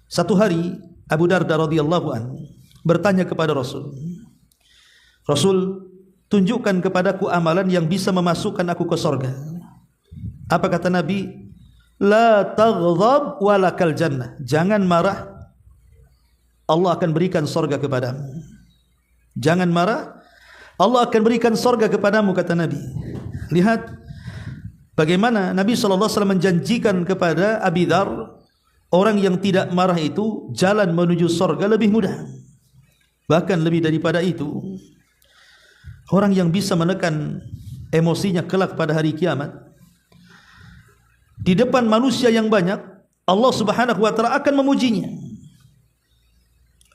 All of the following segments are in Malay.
Satu hari Abu Darda radhiyallahu an bertanya kepada Rasul, Rasul, tunjukkan kepadaku amalan yang bisa memasukkan aku ke surga. Apa kata Nabi? La taghdab walakal jannah. Jangan marah, Allah akan berikan surga kepadamu. Jangan marah, Allah akan berikan surga kepadamu, kata Nabi. Lihat bagaimana Nabi SAW menjanjikan kepada Abi Dar, orang yang tidak marah itu jalan menuju surga lebih mudah. Bahkan lebih daripada itu, orang yang bisa menekan emosinya kelak pada hari kiamat, di depan manusia yang banyak, Allah Subhanahu wa taala akan memujinya.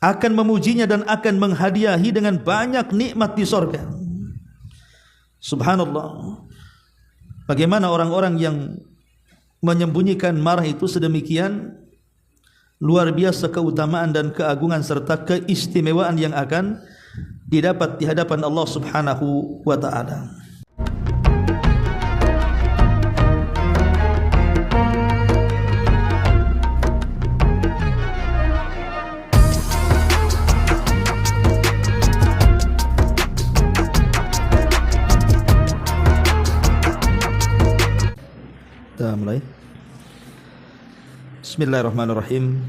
Akan memujinya dan akan menghadiahi dengan banyak nikmat di surga. Subhanallah. Bagaimana orang-orang yang menyembunyikan marah itu sedemikian luar biasa keutamaan dan keagungan serta keistimewaan yang akan didapat di hadapan Allah Subhanahu wa taala. Kita mulai. Bismillahirrahmanirrahim.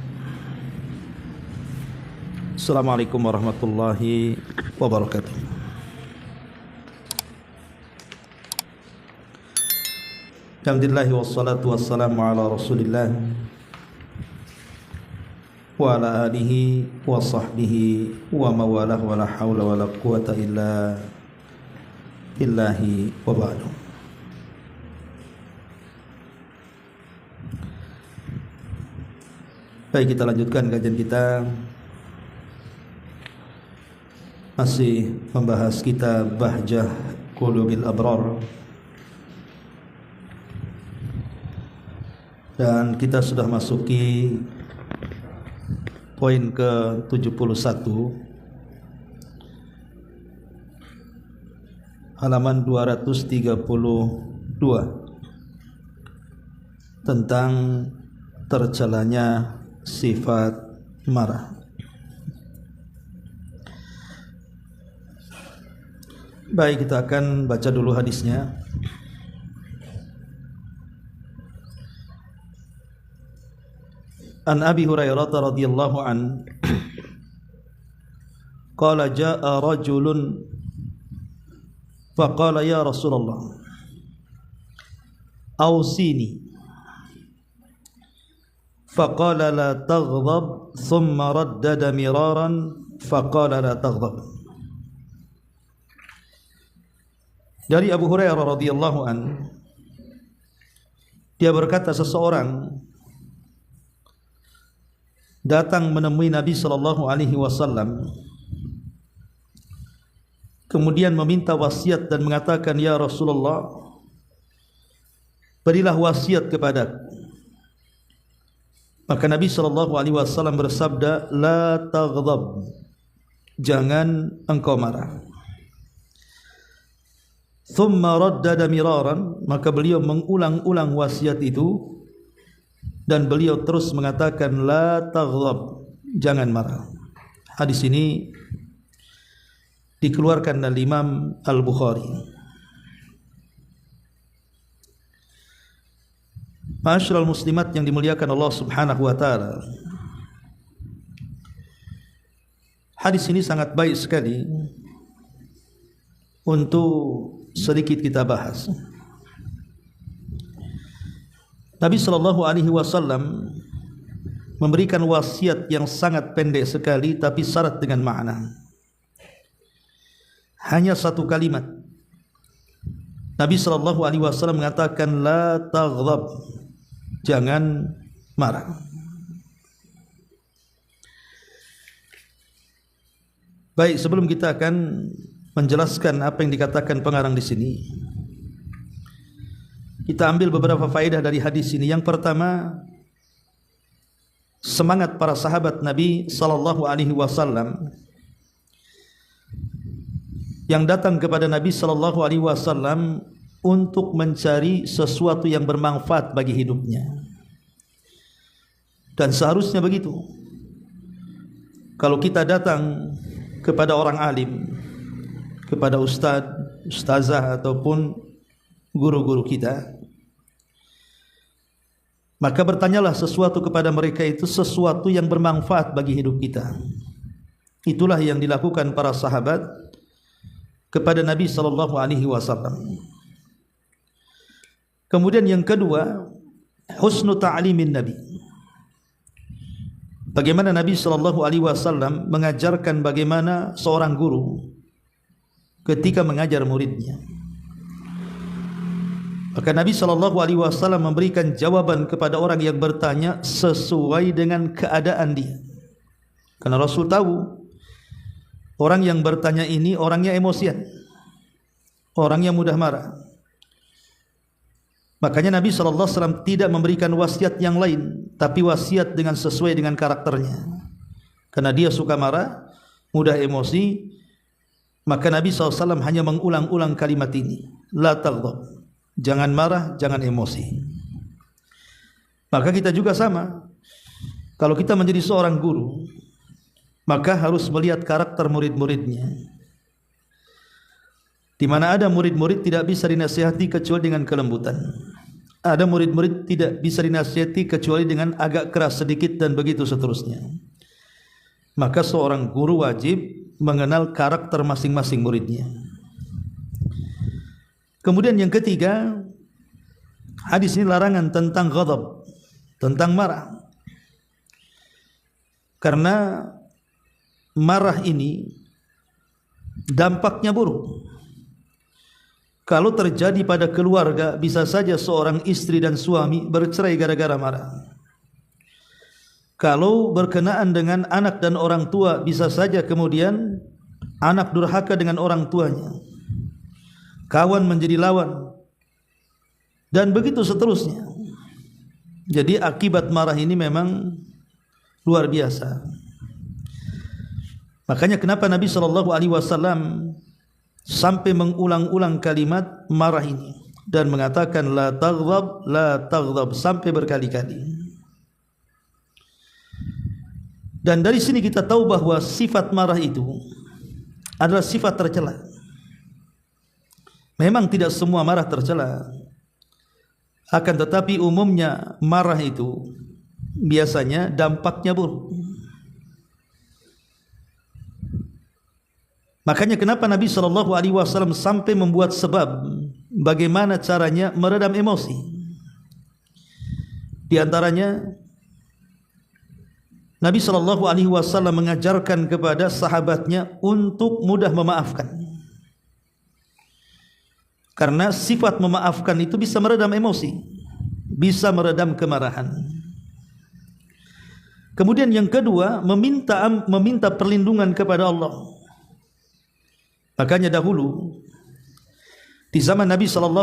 Assalamualaikum warahmatullahi wabarakatuh. Alhamdulillah wassalatu wassalamu ala Rasulillah wa ala alihi wa sahbihi wa mawalah wa la hawla wa la quwata illa billahi wa ba'du. Baik, kita lanjutkan kajian kita. Masih membahas kitab Bahjah Qulubil Abrar. Dan kita sudah masuki poin ke-71, halaman 232, tentang tercelanya sifat marah. Baik, kita akan baca dulu hadisnya. An Abi Hurairah radhiyallahu an qala jaa rajulun faqala ya Rasulullah awsini faqala la taghdab thumma raddada miraran faqala la taghdab. Dari Abu Hurairah radhiyallahu an, dia berkata, seseorang datang menemui Nabi sallallahu alaihi wasallam, kemudian meminta wasiat dan mengatakan, ya Rasulullah, berilah wasiat kepadaku. Maka Nabi sallallahu alaihi wasallam bersabda, la taghdab, jangan engkau marah. Thumma raddada miraran, maka beliau mengulang-ulang wasiat itu dan beliau terus mengatakan, la taghdab, jangan marah. Hadis ini dikeluarkan oleh Imam Al-Bukhari. Ma'asyiral muslimat yang dimuliakan Allah Subhanahu wa taala, hadis ini sangat baik sekali untuk sedikit kita bahas. Nabi sallallahu alaihi wasallam memberikan wasiat yang sangat pendek sekali tapi syarat dengan makna. Hanya satu kalimat. Nabi sallallahu alaihi wasallam mengatakan, la taghdab, jangan marah. Baik, sebelum kita akan menjelaskan apa yang dikatakan pengarang di sini, kita ambil beberapa faedah dari hadis ini. Yang pertama, semangat para sahabat Nabi sallallahu alaihi wasallam yang datang kepada Nabi sallallahu alaihi wasallam untuk mencari sesuatu yang bermanfaat bagi hidupnya. Dan seharusnya begitu. Kalau kita datang kepada orang alim, kepada ustaz, ustazah ataupun guru-guru kita, maka bertanyalah sesuatu kepada mereka itu sesuatu yang bermanfaat bagi hidup kita. Itulah yang dilakukan para sahabat kepada Nabi sallallahu alaihi wasallam. Kemudian yang kedua, husnu ta'limin Nabi. Bagaimana Nabi sallallahu alaihi wasallam mengajarkan bagaimana seorang guru ketika mengajar muridnya. Maka Nabi sallallahu alaihi wasallam memberikan jawaban kepada orang yang bertanya sesuai dengan keadaan dia. Karena Rasul tahu orang yang bertanya ini orangnya emosian, orangnya mudah marah. Makanya Nabi sallallahu alaihi wasallam tidak memberikan wasiat yang lain, tapi wasiat dengan sesuai dengan karakternya. Karena dia suka marah, mudah emosi, maka Nabi sallallahu alaihi wasallam hanya mengulang-ulang kalimat ini, la taghdab, jangan marah, jangan emosi. Maka kita juga sama. Kalau kita menjadi seorang guru, maka harus melihat karakter murid-muridnya. Di mana ada murid-murid tidak bisa dinasihati kecuali dengan kelembutan. Ada murid-murid tidak bisa dinasihati kecuali dengan agak keras sedikit, dan begitu seterusnya. Maka seorang guru wajib mengenal karakter masing-masing muridnya. Kemudian yang ketiga, hadis ini larangan tentang ghadab, tentang marah. Karena marah ini dampaknya buruk. Kalau terjadi pada keluarga, bisa saja seorang istri dan suami bercerai gara-gara marah. Kalau berkenaan dengan anak dan orang tua, bisa saja kemudian anak durhaka dengan orang tuanya, kawan menjadi lawan, dan begitu seterusnya. Jadi akibat marah ini memang luar biasa. Makanya kenapa Nabi SAW sampai mengulang-ulang kalimat marah ini dan mengatakan la taghdab sampai berkali-kali. Dan dari sini kita tahu bahwa sifat marah itu adalah sifat tercela. Memang tidak semua marah tercela, akan tetapi umumnya marah itu biasanya dampaknya buruk. Makanya kenapa Nabi SAW sampai membuat sebab bagaimana caranya meredam emosi. Di antaranya Nabi SAW mengajarkan kepada sahabatnya untuk mudah memaafkan. Karena sifat memaafkan itu bisa meredam emosi, bisa meredam kemarahan. Kemudian yang kedua, meminta perlindungan kepada Allah. Makanya dahulu di zaman Nabi SAW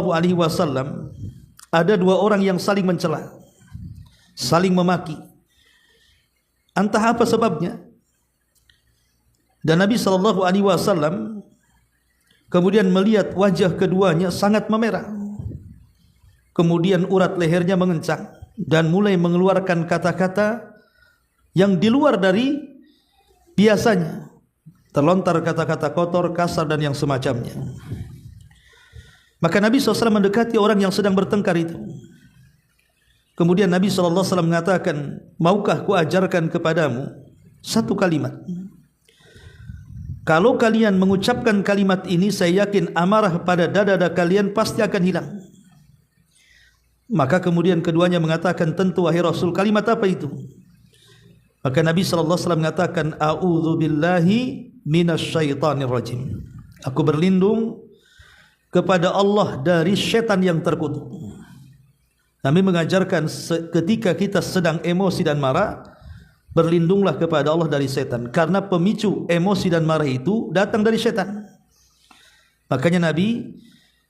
ada dua orang yang saling mencela, saling memaki. Entah apa sebabnya. Dan Nabi SAW kemudian melihat wajah keduanya sangat memerah. Kemudian urat lehernya mengencang dan mulai mengeluarkan kata-kata yang di luar dari biasanya. Terlontar kata-kata kotor, kasar, dan yang semacamnya. Maka Nabi SAW mendekati orang yang sedang bertengkar itu. Kemudian Nabi SAW mengatakan, maukah ku ajarkan kepadamu satu kalimat? Kalau kalian mengucapkan kalimat ini, saya yakin amarah pada dada-dada kalian pasti akan hilang. Maka kemudian keduanya mengatakan, tentu wahai Rasul, kalimat apa itu? Maka Nabi SAW mengatakan, a'udzu billahi minasyaitonir rajim. Aku berlindung kepada Allah dari syaitan yang terkutuk. Nabi mengajarkan ketika kita sedang emosi dan marah, berlindunglah kepada Allah dari syaitan, karena pemicu emosi dan marah itu datang dari syaitan. Makanya Nabi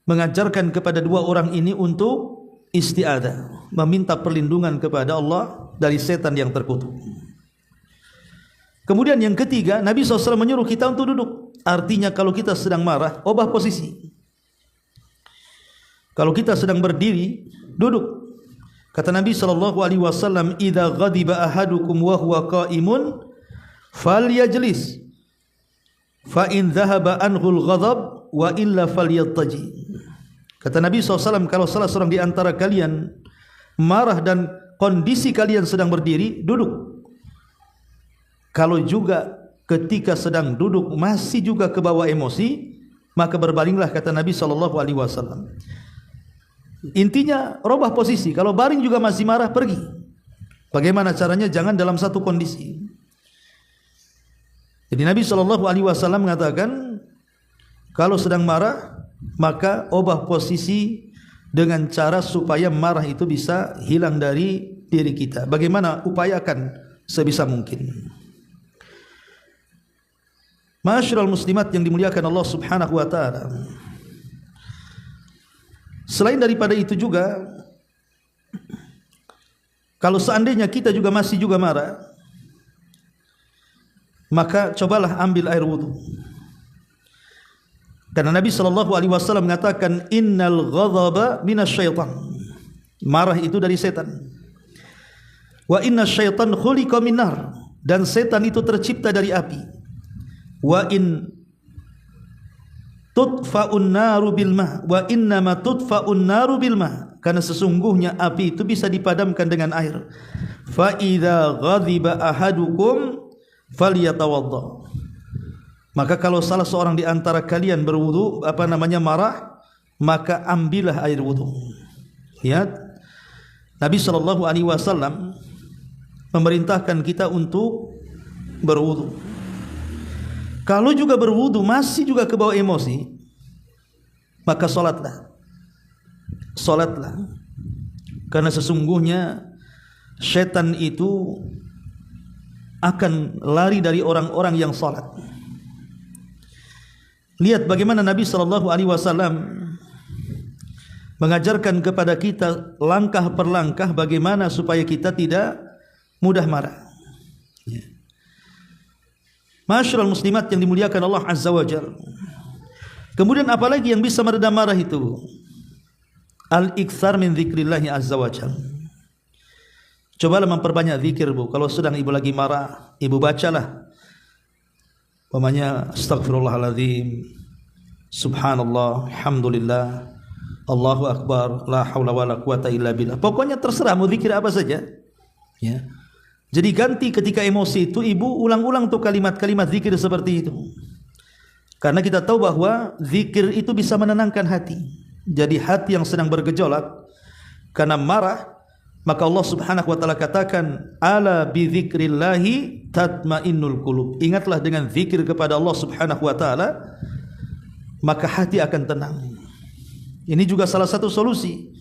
mengajarkan kepada dua orang ini untuk isti'adzah, meminta perlindungan kepada Allah dari syaitan yang terkutuk. Kemudian yang ketiga, Nabi SAW menyuruh kita untuk duduk. Artinya kalau kita sedang marah, ubah posisi. Kalau kita sedang berdiri, duduk. Kata Nabi SAW, "Idza ghadiba ahadukum wa huwa qa'imun falyajlis, fa in dhahaba anhul ghadab wa illa falyattaji." Kata Nabi SAW, kalau salah seorang di antara kalian marah dan kondisi kalian sedang berdiri, duduk. Kalau juga ketika sedang duduk masih juga kebawa emosi, maka berbalinglah, kata Nabi SAW. Intinya robah posisi. Kalau baring juga masih marah, pergi. Bagaimana caranya? Jangan dalam satu kondisi. Jadi Nabi SAW mengatakan, kalau sedang marah, maka ubah posisi dengan cara supaya marah itu bisa hilang dari diri kita. Bagaimana? Upayakan sebisa mungkin. Ma'asyiral muslimat yang dimuliakan Allah Subhanahu wa taala. Selain daripada itu juga, kalau seandainya kita juga masih juga marah, maka cobalah ambil air wudu. Karena Nabi SAW mengatakan, innal ghadaba minasyaitan. Marah itu dari setan. Wa inna syaitan khuliqa minar. Dan setan itu tercipta dari api. Wa in tudfa'un naru bil ma, wa innama tudfa'un naru bil ma, karena sesungguhnya api itu bisa dipadamkan dengan air. Fa idza ghadiba ahadukum falyatawadda. Maka kalau salah seorang di antara kalian berwudu, marah, maka ambillah air wudu. Lihat, Nabi SAW memerintahkan kita untuk berwudu. Kalau juga berwudu masih juga kebawa emosi, maka solatlah. Karena sesungguhnya syaitan itu akan lari dari orang-orang yang solat. Lihat bagaimana Nabi SAW mengajarkan kepada kita langkah per langkah bagaimana supaya kita tidak mudah marah. Ma'asyiral muslimat yang dimuliakan Allah Azza wa Jalla. Kemudian apalagi yang bisa meredam marah itu? Al-iktsar min dzikrillahi azza wa Jalla. Cobalah memperbanyak zikir, Bu. Kalau sedang ibu lagi marah, ibu bacalah umpamanya astaghfirullahaladzim, subhanallah, alhamdulillah, Allahu akbar, la haula wala quwata illa billah. Pokoknya terserah mau zikir apa saja. Ya. Jadi ganti ketika emosi itu ibu ulang-ulang tuh kalimat-kalimat zikir seperti itu. Karena kita tahu bahwa zikir itu bisa menenangkan hati. Jadi hati yang sedang bergejolak karena marah, maka Allah Subhanahu wa taala katakan, ala bi dzikrillahi tatmainnul qulub. Ingatlah dengan zikir kepada Allah Subhanahu wa taala, maka hati akan tenang. Ini juga salah satu solusi.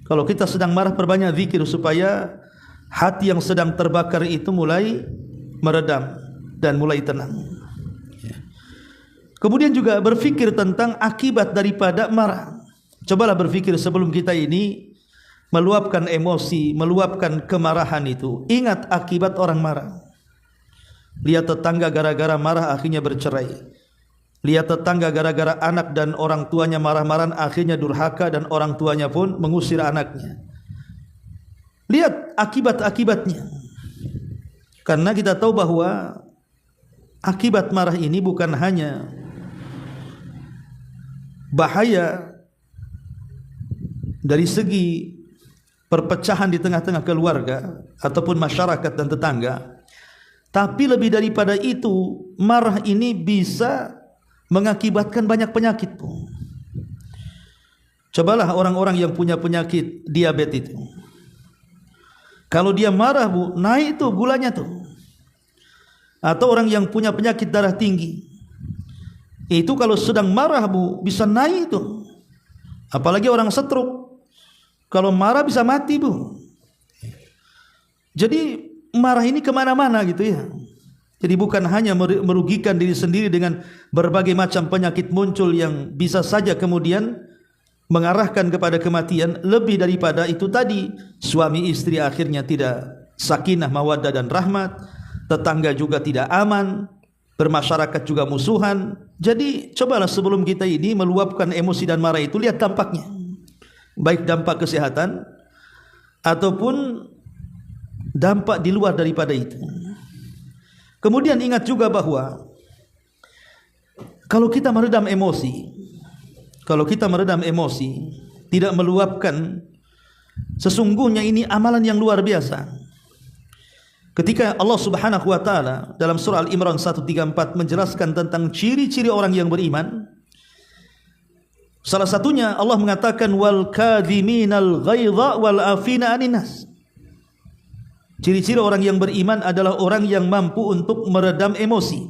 Kalau kita sedang marah, perbanyak zikir supaya hati yang sedang terbakar itu mulai meredam dan mulai tenang. Kemudian juga berfikir tentang akibat daripada marah. Cobalah berfikir sebelum kita ini meluapkan emosi, meluapkan kemarahan itu. Ingat akibat orang marah. Lihat tetangga gara-gara marah akhirnya bercerai. Lihat tetangga gara-gara anak dan orang tuanya marah-marah akhirnya durhaka dan orang tuanya pun mengusir anaknya. Lihat akibat-akibatnya. Karena kita tahu bahwa akibat marah ini bukan hanya bahaya dari segi perpecahan di tengah-tengah keluarga ataupun masyarakat dan tetangga, tapi lebih daripada itu, marah ini bisa mengakibatkan banyak penyakit. Cobalah orang-orang yang punya penyakit diabetes itu. Kalau dia marah, Bu, naik tuh gulanya tuh. Atau orang yang punya penyakit darah tinggi, itu kalau sedang marah, Bu, bisa naik tuh. Apalagi orang stroke, kalau marah bisa mati, Bu. Jadi marah ini kemana-mana gitu ya. Jadi bukan hanya merugikan diri sendiri dengan berbagai macam penyakit muncul yang bisa saja kemudian mengarahkan kepada kematian. Lebih daripada itu tadi, suami istri akhirnya tidak sakinah, mawaddah dan rahmat, tetangga juga tidak aman, bermasyarakat juga musuhan. Jadi cobalah sebelum kita ini meluapkan emosi dan marah itu, lihat dampaknya. Baik dampak kesehatan ataupun dampak di luar daripada itu. Kemudian ingat juga bahwa kalau kita meredam emosi, tidak meluapkan, sesungguhnya ini amalan yang luar biasa. Ketika Allah Subhanahu wa taala dalam surah Al-Imran 134 menjelaskan tentang ciri-ciri orang yang beriman, salah satunya Allah mengatakan wal kadhiminal ghaidha wal afina 'anil nas. Ciri-ciri orang yang beriman adalah orang yang mampu untuk meredam emosi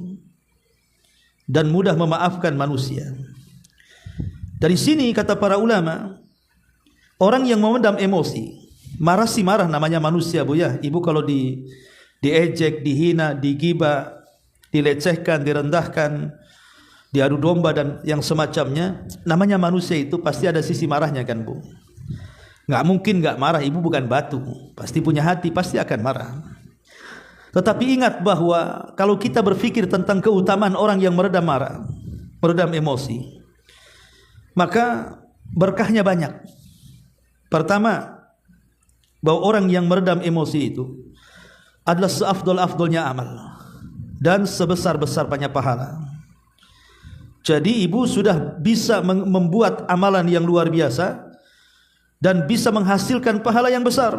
dan mudah memaafkan manusia. Dari sini kata para ulama, orang yang memendam emosi, marah sih marah, namanya manusia Bu ya. Ibu kalau diejek, dihina, digibah, dilecehkan, direndahkan, diadu domba dan yang semacamnya, namanya manusia, itu pasti ada sisi marahnya kan Bu. Nggak mungkin nggak marah, ibu bukan batu, pasti punya hati, pasti akan marah. Tetapi ingat bahwa kalau kita berpikir tentang keutamaan orang yang meredam marah, meredam emosi, maka berkahnya banyak. Pertama, bahwa orang yang meredam emosi itu adalah seafdol-afdolnya amal dan sebesar-besarnya pahala. Jadi ibu sudah bisa membuat amalan yang luar biasa dan bisa menghasilkan pahala yang besar,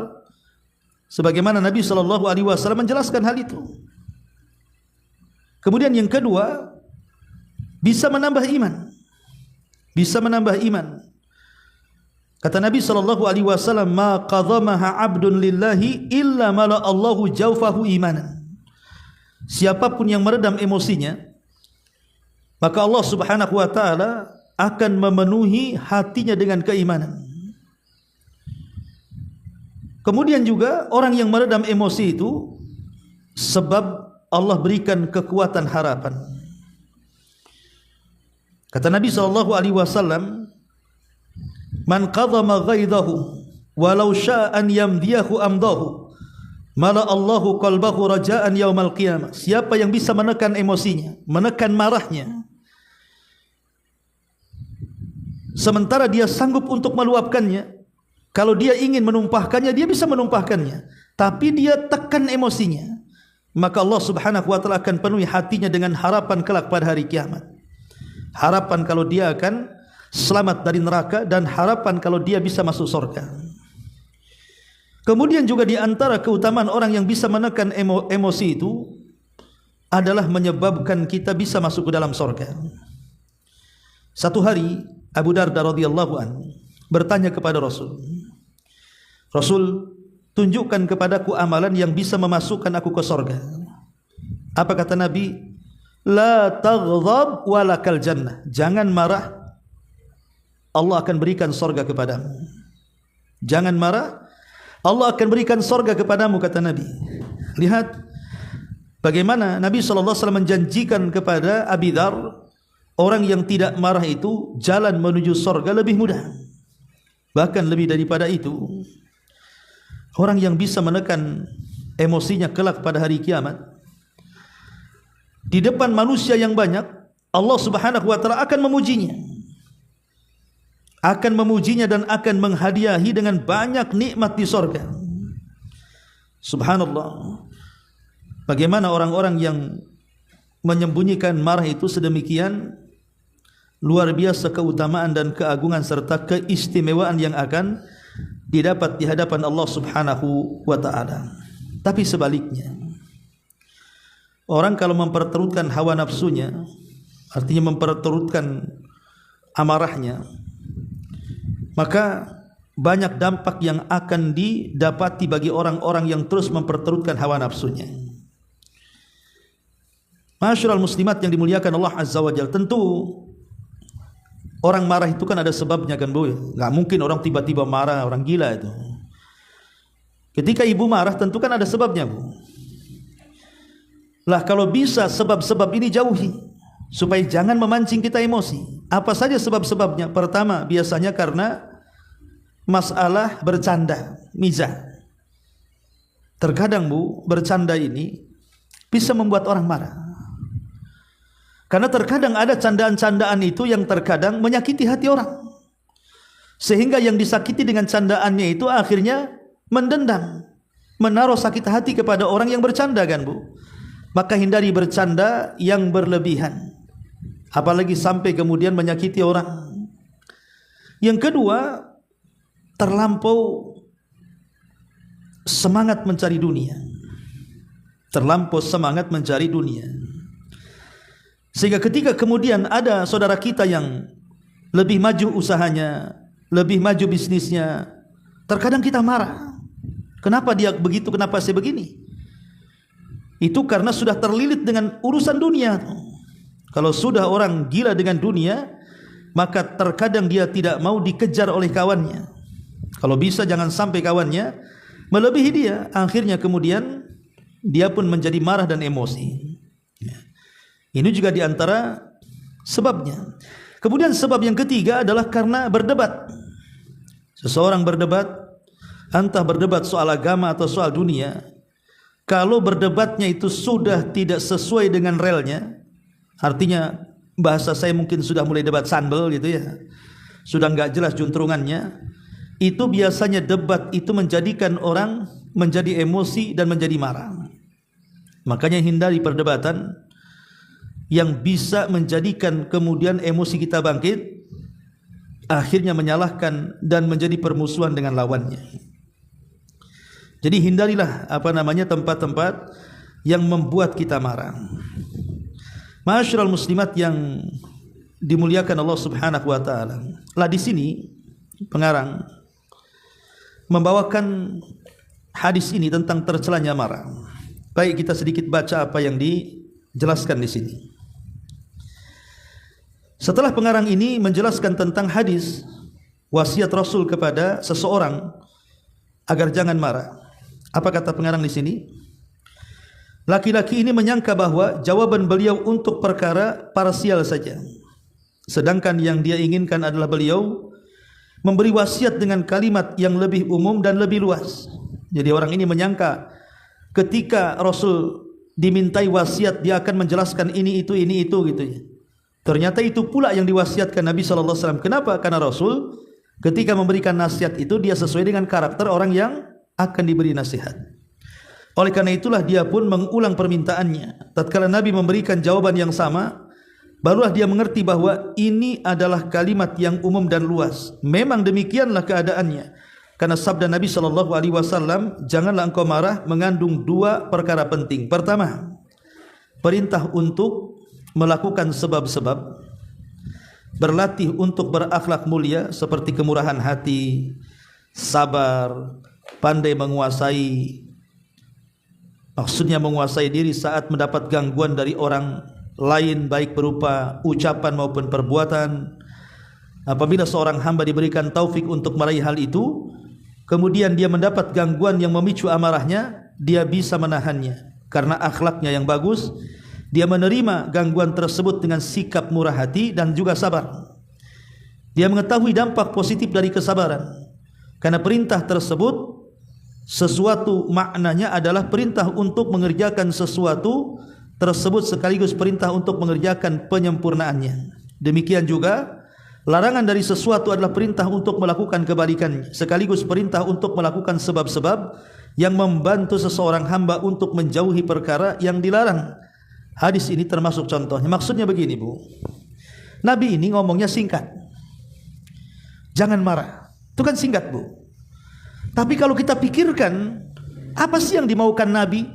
sebagaimana Nabi SAW menjelaskan hal itu. Kemudian yang kedua, bisa menambah iman. Kata Nabi SAW, ma qadhamaha abdun lillahi illa mala Allahu jawfahu imanan. Siapapun yang meredam emosinya, maka Allah Subhanahu wa taala akan memenuhi hatinya dengan keimanan. Kemudian juga orang yang meredam emosi itu sebab Allah berikan kekuatan harapan. Kata Nabi SAW, man qadhama ghaidahu walau sya'an yamdiyahu amdahu mala Allahu qalbahu raja'an yaumal qiyamah. Siapa yang bisa menekan emosinya, menekan marahnya, sementara dia sanggup untuk meluapkannya, kalau dia ingin menumpahkannya, dia bisa menumpahkannya, tapi dia tekan emosinya, maka Allah Subhanahu wa taala akan penuhi hatinya dengan harapan kelak pada hari kiamat. Harapan kalau dia akan selamat dari neraka dan harapan kalau dia bisa masuk surga. Kemudian juga di antara keutamaan orang yang bisa menekan emosi itu adalah menyebabkan kita bisa masuk ke dalam surga. Satu hari Abu Darda radhiyallahu anhu bertanya kepada Rasul, Rasul, tunjukkan kepadaku amalan yang bisa memasukkan aku ke surga. Apa kata Nabi? La taghdab walakal jannah. Jangan marah, Allah akan berikan surga kepadamu. Jangan marah, Allah akan berikan surga kepadamu, kata Nabi. Lihat bagaimana Nabi SAW menjanjikan kepada Abi Dar, orang yang tidak marah itu jalan menuju surga lebih mudah. Bahkan lebih daripada itu, orang yang bisa menekan emosinya kelak pada hari kiamat, di depan manusia yang banyak, Allah Subhanahu wa taala akan memujinya. Akan memujinya dan akan menghadiahi dengan banyak nikmat di surga. Subhanallah. Bagaimana orang-orang yang menyembunyikan marah itu sedemikian luar biasa keutamaan dan keagungan serta keistimewaan yang akan didapat di hadapan Allah Subhanahu wa taala. Tapi sebaliknya, orang kalau memperturutkan hawa nafsunya, artinya memperturutkan amarahnya, maka banyak dampak yang akan didapati bagi orang-orang yang terus memperturutkan hawa nafsunya. Masyarul muslimat yang dimuliakan Allah Azza wa Jalla, tentu orang marah itu kan ada sebabnya kan Bu. Nggak mungkin orang tiba-tiba marah, orang gila itu. Ketika ibu marah tentu kan ada sebabnya Bu. Lah kalau bisa sebab-sebab ini jauhi, supaya jangan memancing kita emosi. Apa saja sebab-sebabnya? Pertama, biasanya karena masalah bercanda, mizah. Terkadang Bu, bercanda ini bisa membuat orang marah. Karena terkadang ada candaan-candaan itu yang terkadang menyakiti hati orang, sehingga yang disakiti dengan candaannya itu akhirnya mendendam, menaruh sakit hati kepada orang yang bercanda kan Bu. Maka hindari bercanda yang berlebihan, apalagi sampai kemudian menyakiti orang. Yang kedua, terlampau semangat mencari dunia. Terlampau semangat mencari dunia, sehingga ketika kemudian ada saudara kita yang lebih maju usahanya, lebih maju bisnisnya, terkadang kita marah. Kenapa dia begitu, kenapa saya begini? Itu karena sudah terlilit dengan urusan dunia. Kalau sudah orang gila dengan dunia, maka terkadang dia tidak mau dikejar oleh kawannya. Kalau bisa jangan sampai kawannya melebihi dia. Akhirnya kemudian dia pun menjadi marah dan emosi. Ini juga diantara sebabnya. Kemudian sebab yang ketiga adalah karena berdebat. Seseorang berdebat, entah berdebat soal agama atau soal dunia. Kalau berdebatnya itu sudah tidak sesuai dengan relnya, artinya bahasa saya mungkin sudah mulai debat sambel gitu ya, sudah nggak jelas juntrungannya. Itu biasanya debat itu menjadikan orang menjadi emosi dan menjadi marah. Makanya hindari perdebatan yang bisa menjadikan kemudian emosi kita bangkit, akhirnya menyalahkan dan menjadi permusuhan dengan lawannya. Jadi hindarilah tempat-tempat yang membuat kita marah. Ma'asyiral muslimat yang dimuliakan Allah Subhanahu wa taala. Lah di sini pengarang membawakan hadis ini tentang tercelanya marah. Baik, kita sedikit baca apa yang dijelaskan di sini. Setelah pengarang ini menjelaskan tentang hadis wasiat Rasul kepada seseorang agar jangan marah. Apa kata pengarang di sini? Laki-laki ini menyangka bahwa jawaban beliau untuk perkara parsial saja, sedangkan yang dia inginkan adalah beliau memberi wasiat dengan kalimat yang lebih umum dan lebih luas. Jadi orang ini menyangka ketika Rasul dimintai wasiat dia akan menjelaskan ini itu gitu ya. Ternyata itu pula yang diwasiatkan Nabi SAW. Kenapa? Karena Rasul ketika memberikan nasihat itu dia sesuai dengan karakter orang yang akan diberi nasihat. Oleh karena itulah dia pun mengulang permintaannya. Tatkala Nabi memberikan jawaban yang sama, barulah dia mengerti bahwa ini adalah kalimat yang umum dan luas. Memang demikianlah keadaannya. Karena sabda Nabi SAW, janganlah engkau marah, mengandung dua perkara penting. Pertama, perintah untuk melakukan sebab-sebab, berlatih untuk berakhlak mulia seperti kemurahan hati, sabar, pandai menguasai, maksudnya menguasai diri saat mendapat gangguan dari orang lain, baik berupa ucapan maupun perbuatan. Apabila seorang hamba diberikan taufik untuk meraih hal itu, kemudian dia mendapat gangguan yang memicu amarahnya, dia bisa menahannya karena akhlaknya yang bagus. Dia menerima gangguan tersebut dengan sikap murah hati dan juga sabar. Dia mengetahui dampak positif dari kesabaran, karena perintah tersebut sesuatu maknanya adalah perintah untuk mengerjakan sesuatu tersebut sekaligus perintah untuk mengerjakan penyempurnaannya. Demikian juga larangan dari sesuatu adalah perintah untuk melakukan kebalikannya, sekaligus perintah untuk melakukan sebab-sebab yang membantu seseorang hamba untuk menjauhi perkara yang dilarang. Hadis ini termasuk contohnya. Maksudnya begini Bu, Nabi ini ngomongnya singkat, jangan marah, itu kan singkat Bu. Tapi kalau kita pikirkan, apa sih yang dimaukan Nabi?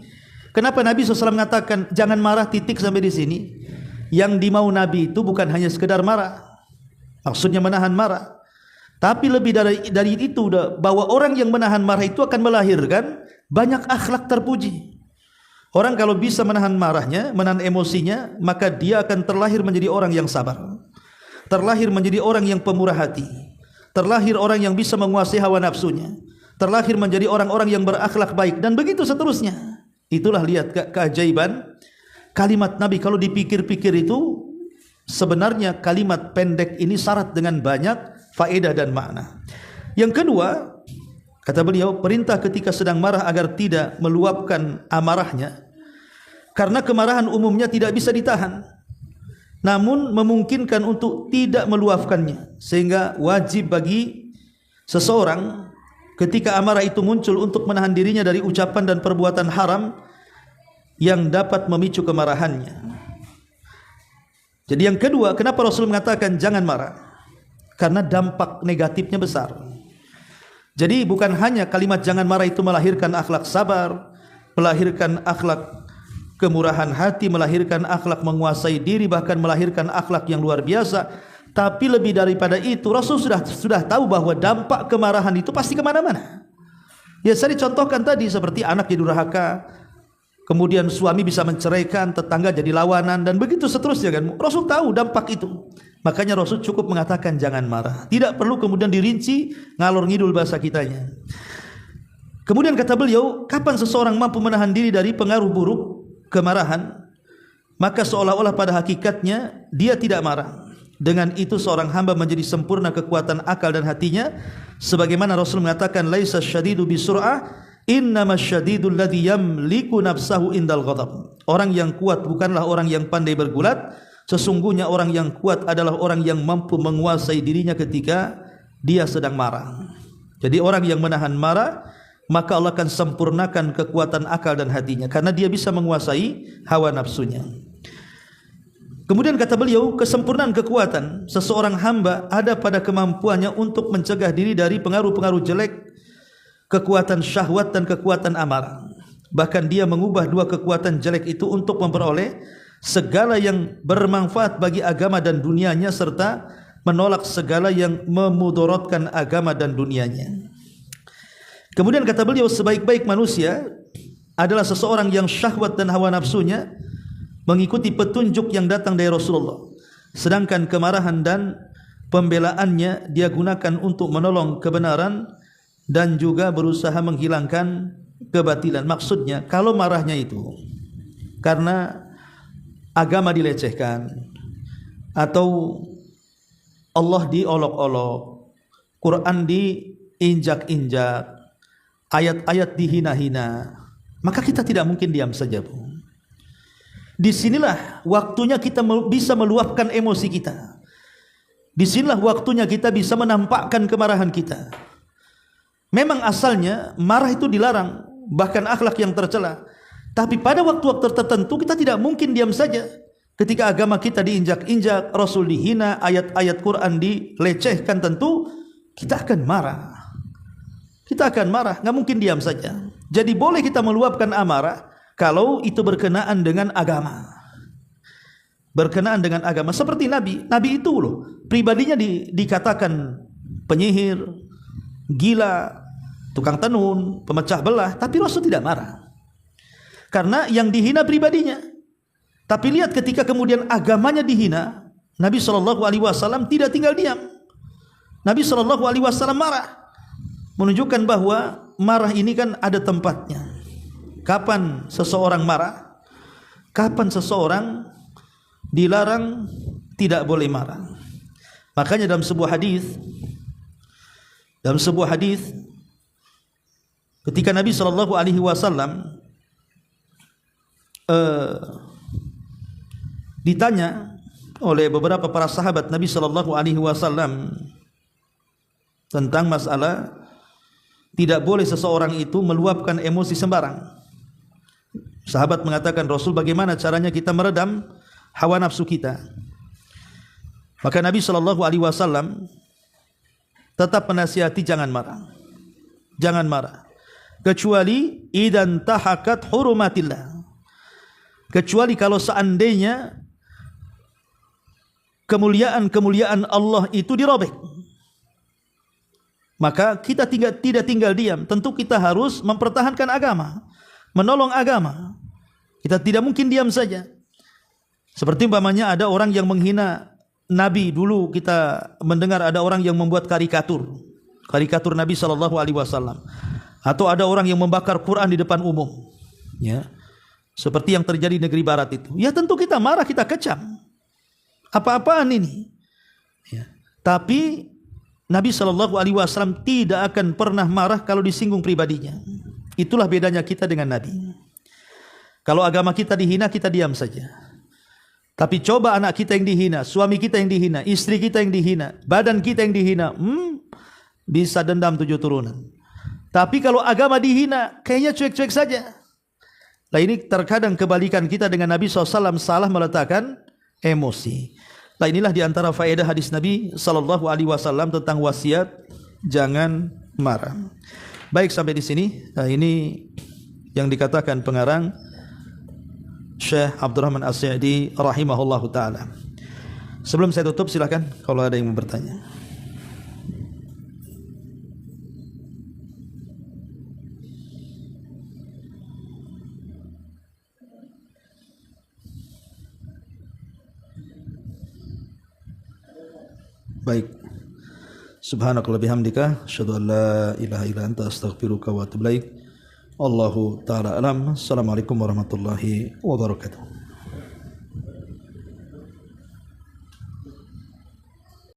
Kenapa Nabi SAW mengatakan jangan marah titik sampai di sini? Yang dimau Nabi itu bukan hanya sekedar marah, maksudnya menahan marah, tapi lebih dari itu, bahwa orang yang menahan marah itu akan melahirkan banyak akhlak terpuji. Orang kalau bisa menahan marahnya, menahan emosinya, maka dia akan terlahir menjadi orang yang sabar, terlahir menjadi orang yang pemurah hati, terlahir orang yang bisa menguasai hawa nafsunya, terlahir menjadi orang-orang yang berakhlak baik, dan begitu seterusnya. Itulah lihat keajaiban kalimat Nabi. Kalau dipikir-pikir itu sebenarnya kalimat pendek ini syarat dengan banyak faedah dan makna. Yang kedua, kata beliau, perintah ketika sedang marah agar tidak meluapkan amarahnya, karena kemarahan umumnya tidak bisa ditahan, namun memungkinkan untuk tidak meluapkannya, sehingga wajib bagi seseorang ketika amarah itu muncul untuk menahan dirinya dari ucapan dan perbuatan haram yang dapat memicu kemarahannya. Jadi yang kedua, kenapa Rasul mengatakan jangan marah? Karena dampak negatifnya besar. Jadi bukan hanya kalimat jangan marah itu melahirkan akhlak sabar, melahirkan akhlak kemurahan hati, melahirkan akhlak menguasai diri, bahkan melahirkan akhlak yang luar biasa. Tapi lebih daripada itu, Rasul sudah tahu bahwa dampak kemarahan itu pasti kemana-mana. Ya, saya dicontohkan tadi seperti anak jadi durhaka, kemudian suami bisa menceraikan, tetangga jadi lawanan, dan begitu seterusnya kan. Rasul tahu dampak itu. Makanya Rasul cukup mengatakan jangan marah. Tidak perlu kemudian dirinci ngalor ngidul bahasa kitanya. Kemudian kata beliau, kapan seseorang mampu menahan diri dari pengaruh buruk kemarahan, maka seolah-olah pada hakikatnya dia tidak marah. Dengan itu seorang hamba menjadi sempurna kekuatan akal dan hatinya, sebagaimana Rasul mengatakan laisa syadidu bisur'ah innamas syadidul ladzi yamliku nafsahu indal ghadab. Orang yang kuat bukanlah orang yang pandai bergulat, sesungguhnya orang yang kuat adalah orang yang mampu menguasai dirinya ketika dia sedang marah. Jadi orang yang menahan marah, maka Allah akan sempurnakan kekuatan akal dan hatinya, karena dia bisa menguasai hawa nafsunya. Kemudian kata beliau, kesempurnaan kekuatan seseorang hamba ada pada kemampuannya untuk mencegah diri dari pengaruh-pengaruh jelek, kekuatan syahwat dan kekuatan amarah. Bahkan dia mengubah dua kekuatan jelek itu untuk memperoleh segala yang bermanfaat bagi agama dan dunianya, serta menolak segala yang memudaratkan agama dan dunianya. Kemudian kata beliau, sebaik-baik manusia adalah seseorang yang syahwat dan hawa nafsunya mengikuti petunjuk yang datang dari Rasulullah, sedangkan kemarahan dan pembelaannya dia gunakan untuk menolong kebenaran dan juga berusaha menghilangkan kebatilan. Maksudnya kalau marahnya itu karena agama dilecehkan, atau Allah diolok-olok, Quran diinjak-injak, ayat-ayat dihina-hina, maka kita tidak mungkin diam saja, Bu. Disinilah waktunya kita bisa meluapkan emosi kita. Disinilah waktunya kita bisa menampakkan kemarahan kita. Memang asalnya marah itu dilarang, bahkan akhlak yang tercela. Tapi pada waktu-waktu tertentu kita tidak mungkin diam saja. Ketika agama kita diinjak-injak, Rasul dihina, ayat-ayat Quran dilecehkan, tentu kita akan marah. Kita akan marah, nggak mungkin diam saja. Jadi boleh kita meluapkan amarah kalau itu berkenaan dengan agama. Berkenaan dengan agama. Seperti Nabi. Nabi itu loh, pribadinya dikatakan penyihir, gila, tukang tenun, pemecah belah. Tapi Rasul tidak marah. Karena yang dihina pribadinya. Tapi lihat ketika kemudian agamanya dihina, Nabi SAW tidak tinggal diam. Nabi SAW marah. Menunjukkan bahwa marah ini kan ada tempatnya. Kapan seseorang marah? Kapan seseorang dilarang tidak boleh marah? Makanya dalam sebuah hadis, ketika Nabi SAW ditanya oleh beberapa para sahabat Nabi SAW tentang masalah tidak boleh seseorang itu meluapkan emosi sembarang. Sahabat mengatakan, Rasul, bagaimana caranya kita meredam hawa nafsu kita? Maka Nabi SAW tetap menasihati jangan marah. Jangan marah. Kecuali idan tahakat hurumatillah. Kecuali kalau seandainya kemuliaan-kemuliaan Allah itu dirobek. Maka kita tidak tinggal diam. Tentu kita harus mempertahankan agama, menolong agama. Kita tidak mungkin diam saja. Seperti umpamanya ada orang yang menghina Nabi. Dulu kita mendengar ada orang yang membuat karikatur Nabi SAW. Atau ada orang yang membakar Quran di depan umum, ya, seperti yang terjadi di negeri barat itu. Ya tentu kita marah, kita kecam. Apa-apaan ini? Ya. Tapi Nabi SAW tidak akan pernah marah kalau disinggung pribadinya. Itulah bedanya kita dengan Nabi. Kalau agama kita dihina, kita diam saja. Tapi coba anak kita yang dihina, suami kita yang dihina, istri kita yang dihina, badan kita yang dihina, bisa dendam 7 turunan. Tapi kalau agama dihina, kayaknya cuek-cuek saja. Nah ini terkadang kebalikan kita dengan Nabi SAW, salah meletakkan emosi. Nah inilah diantara faedah hadis Nabi SAW tentang wasiat jangan marah. Baik, sampai di sini. Nah, ini yang dikatakan pengarang Syekh Abdurrahman As-Sa'di rahimahullahu ta'ala. Sebelum saya tutup, silakan kalau ada yang mau bertanya. Baik. Subhanakallah bihamdika asyhadu an la ilaha illa anta astaghfiruka wa atubu ilaik. Allahu taala alam. Assalamualaikum warahmatullahi wabarakatuh.